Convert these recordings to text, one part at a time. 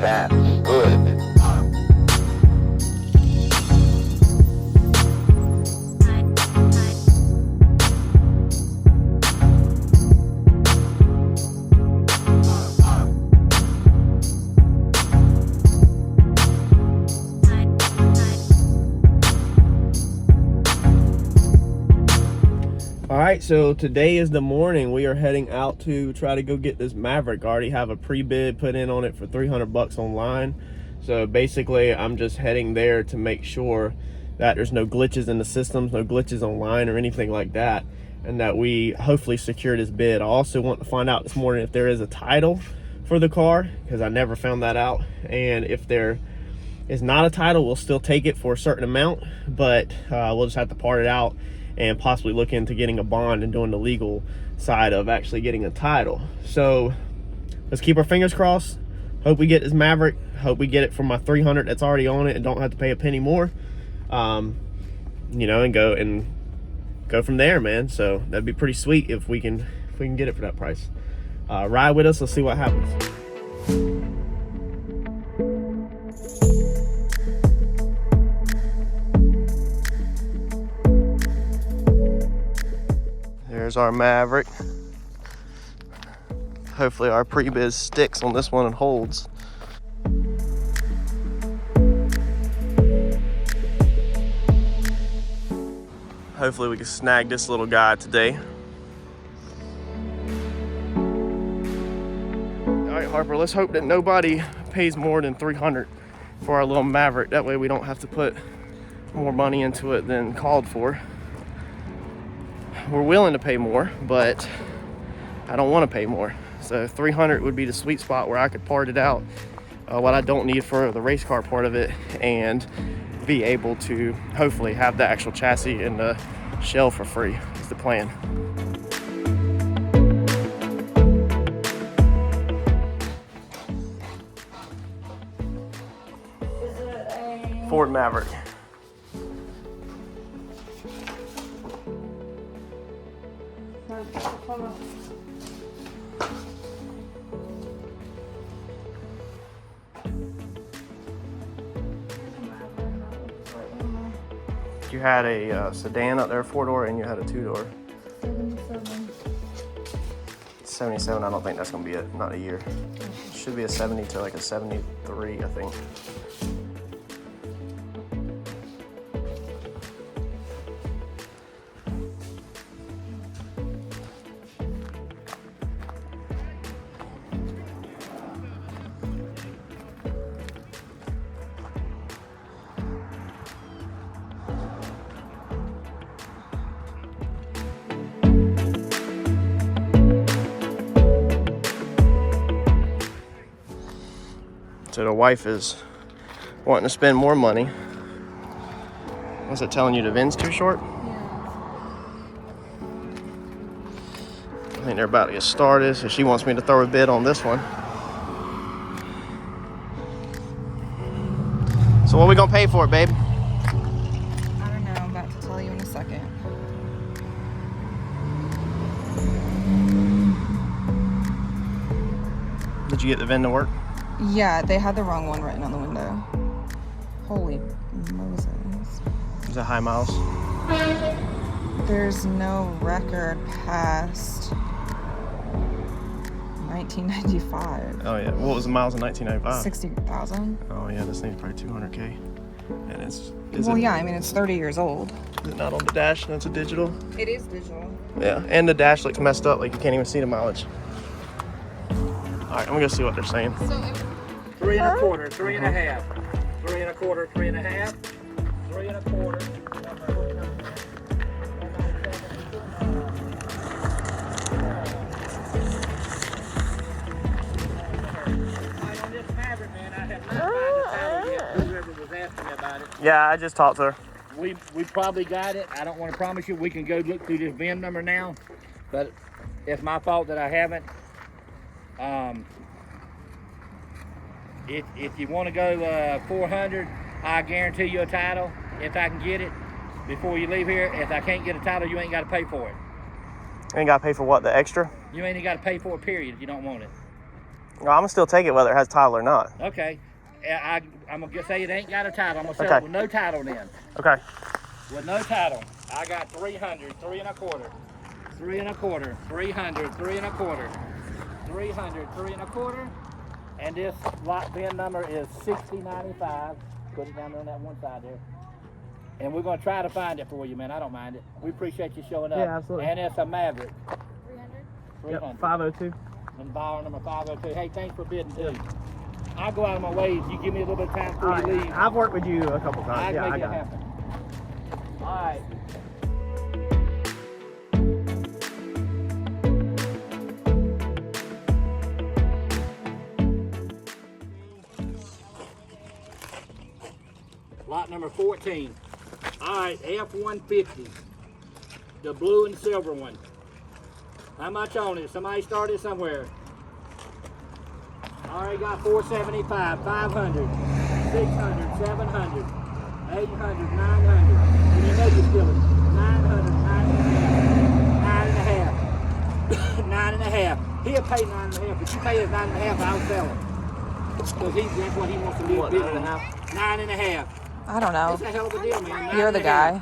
That's good. All right, so today is the morning. We are heading out to try to go get this Maverick. I already have a pre-bid put in on it for $300 online. So basically, I'm just heading there to make sure that there's no glitches in the systems, no glitches online or anything like that, and that we hopefully secure this bid. I also want to find out this morning if there is a title for the car, because I never found that out. And if there is not a title, we'll still take it for a certain amount, but we'll just have to part it out and possibly look into getting a bond and doing the legal side of actually getting a title. So let's keep our fingers crossed. Hope we get this Maverick. Hope we get it for my $300 that's already on it and don't have to pay a penny more. You know, and go from there, man. So that'd be pretty sweet if we can get it for that price. Ride with us. Let's see what happens. There's our Maverick. Hopefully our pre-biz sticks on this one and holds. Hopefully we can snag this little guy today. All right, Harper, let's hope that nobody pays more than $300 for our little Maverick. That way we don't have to put more money into it than called for. We're willing to pay more, but I don't want to pay more. So $300 would be the sweet spot where I could part it out, what I don't need for the race car part of it, and be able to hopefully have the actual chassis and the shell for free is the plan. Is it a Ford Maverick. You had a sedan up there, 4-door, and you had a 2-door. 77, I don't think that's gonna be it, not a year. It should be a 70 to like a 73, I think. So the wife is wanting to spend more money. What's it telling you, the VIN's too short? Yeah. I think they're about to get started, so she wants me to throw a bid on this one. So what are we gonna pay for it, babe? I don't know. I'm about to tell you in a second. Did you get the VIN to work? Yeah, they had the wrong one written on the window. Holy Moses. Is that high miles? There's no record past 1995. Oh yeah, what was the miles in 1995? 60,000. Oh yeah, this thing's probably 200K. And is Yeah, I mean, it's 30 years old. it not on the dash? That's a digital? It is digital. Yeah, and the dash looks messed up, like you can't even see the mileage. All right, I'm gonna go see what they're saying. So if 3 1/4, 3 1/2, 3 1/4, 3 1/2, 3 1/4. On this Maverick, man, I have not found the title yet. Whoever was asking me about it. Yeah, I just talked to her. We probably got it. I don't want to promise you we can go look through this VIN number now, but it's my fault that I haven't. If you want to go 400, I guarantee you a title if I can get it before you leave here. If I can't get a title, you ain't got to pay for it. Ain't got to pay for what, the extra? You ain't got to pay for it, period, if you don't want it. Well, I'm gonna still take it whether it has title or not. Okay. I'm gonna say it ain't got a title. I'm gonna sell Okay. it with no title then. Okay. With no title, I got 300, 3 1/4, 3 1/4, 300, 3 1/4, 300, 3 1/4, and this lot bin number is 6095. Put it down there on that one side there. And we're gonna try to find it for you, man. I don't mind it. We appreciate you showing up. Yeah, absolutely. And it's a Maverick. 300? 300. 502. And buyer number 502. Hey, thanks for bidding too. I'll go out of my way. You give me a little bit of time before you leave. I've worked with you a couple times. I Yeah, make I it got it. happen. All right. Lot number 14. All right, F-150. The blue and silver one. How much on it? Somebody started somewhere. Already got 475, 500, 600, 700, 800, 900. And you know you're stealing. 900, 9.5. 9.5. He'll pay 9.5, but you pay us 9.5, I'll sell it. Because that's what he wants to do. What, 9.5? 9.5. I don't know. It's a hell of a deal, man. You're the 9.5. guy.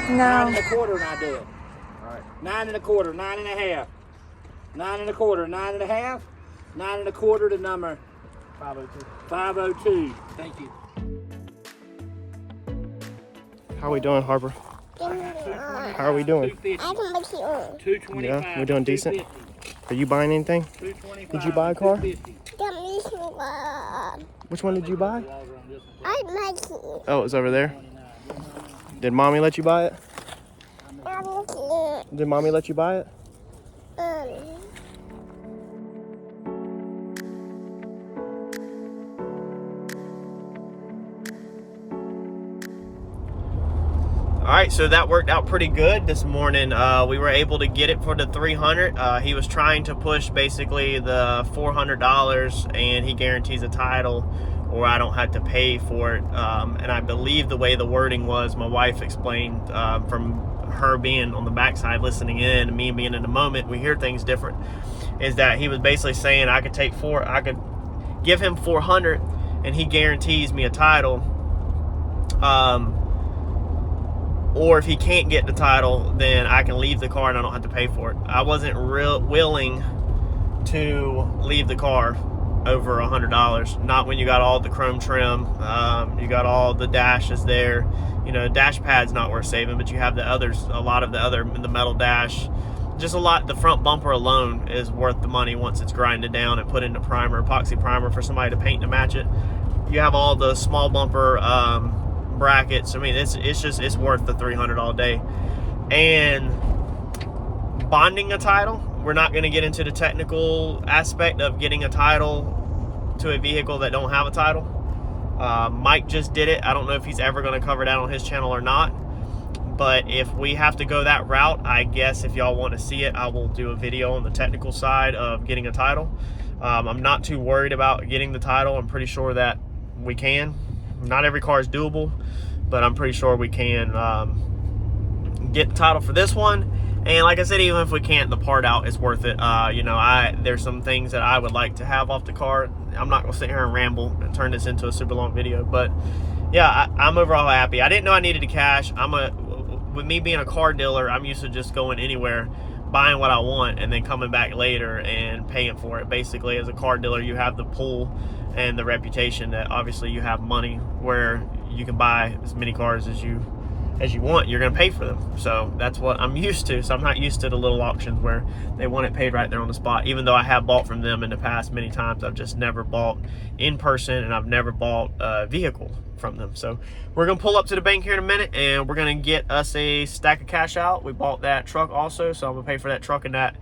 9 No. 1/4 and I do it. All right. 9 1/4, 9.5. 9 1/4, 9.5. 9 1/4 the number 502. 502. Thank you. How are we doing, Harper? How are we doing? 250. 225. Yeah, we're doing decent. 250, Are you buying anything? 225, Did you buy a car? 250. Which one did you buy? I like it. Oh, it's over there. Did mommy let you buy it? Did mommy let you buy it? All right, so that worked out pretty good this morning. We were able to get it for the 300. He was trying to push basically the $400, and he guarantees a title, or I don't have to pay for it. And I believe the way the wording was, my wife explained from her being on the backside listening in, and me being in the moment, we hear things different. Is that he was basically saying I could give him 400, and he guarantees me a title. Or if he can't get the title, then I can leave the car and I don't have to pay for it. I wasn't willing to leave the car over $100. Not when you got all the chrome trim, you got all the dashes there. You know, dash pad's not worth saving, but you have the metal dash. Just a lot. The front bumper alone is worth the money once it's grinded down and put into primer, epoxy primer for somebody to paint to match it. You have all the small bumper brackets. I mean, it's worth the $300 all day. And bonding a title, we're not going to get into the technical aspect of getting a title to a vehicle that don't have a title. Mike just did it. I don't know if he's ever going to cover that on his channel or not, but if we have to go that route, I guess if y'all want to see it, I will do a video on the technical side of getting a title. I'm not too worried about getting the title. I'm pretty sure that we can. Not every car is doable, but I'm pretty sure we can get the title for this one. And like I said, even if we can't, the part out is worth it. You know, there's some things that I would like to have off the car. I'm not gonna sit here and ramble and turn this into a super long video, but yeah, I'm overall happy. I didn't know I needed the cash. With me being a car dealer, I'm used to just going anywhere, buying what I want, and then coming back later and paying for it. Basically, as a car dealer, you have the pull and the reputation that obviously you have money where you can buy as many cars as you want. You're going to pay for them. So that's what I'm used to. So I'm not used to the little auctions where they want it paid right there on the spot. Even though I have bought from them in the past many times, I've just never bought in person, and I've never bought a vehicle from them. So we're going to pull up to the bank here in a minute, and we're going to get us a stack of cash out. We bought that truck also, so I'm going to pay for that truck and that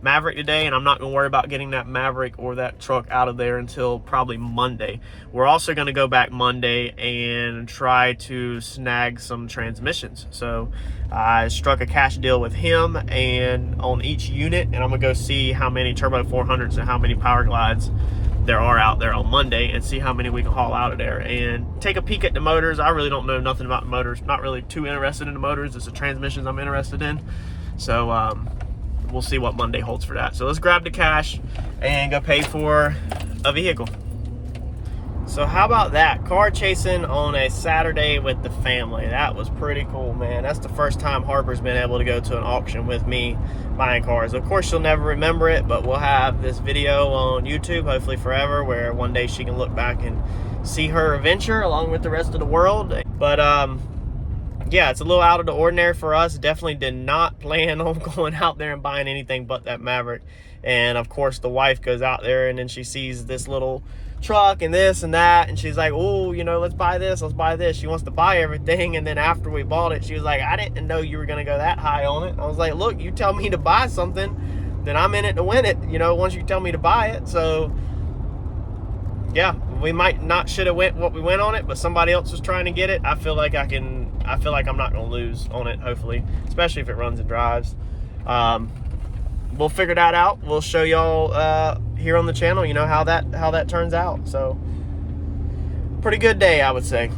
Maverick today, and I'm not going to worry about getting that Maverick or that truck out of there until probably Monday. We're also going to go back Monday and try to snag some transmissions. So I struck a cash deal with him and on each unit, and I'm going to go see how many Turbo 400s and how many Power Glides there are out there on Monday and see how many we can haul out of there and take a peek at the motors. I really don't know nothing about the motors. Not really too interested in the motors. It's the transmissions I'm interested in. So we'll see what Monday holds for that. So let's grab the cash and go pay for a vehicle. So how about that? Car chasing on a Saturday with the family. That was pretty cool, man. That's the first time Harper's been able to go to an auction with me buying cars. Of course, she'll never remember it, but we'll have this video on YouTube, hopefully forever, where one day she can look back and see her adventure along with the rest of the world. But yeah, it's a little out of the ordinary for us. Definitely did not plan on going out there and buying anything but that Maverick. And of course, the wife goes out there and then she sees this little truck and this and that, and she's like, oh, you know, let's buy this, let's buy this. She wants to buy everything. And then after we bought it, she was like, I didn't know you were gonna go that high on it. I was like, look, you tell me to buy something, then I'm in it to win it, you know, once you tell me to buy it. So yeah, we might not should have went what we went on it, but somebody else was trying to get it. I feel like I'm not gonna lose on it, hopefully, especially if it runs and drives. We'll figure that out. We'll show y'all here on the channel, you know, how that turns out. So pretty good day, I would say.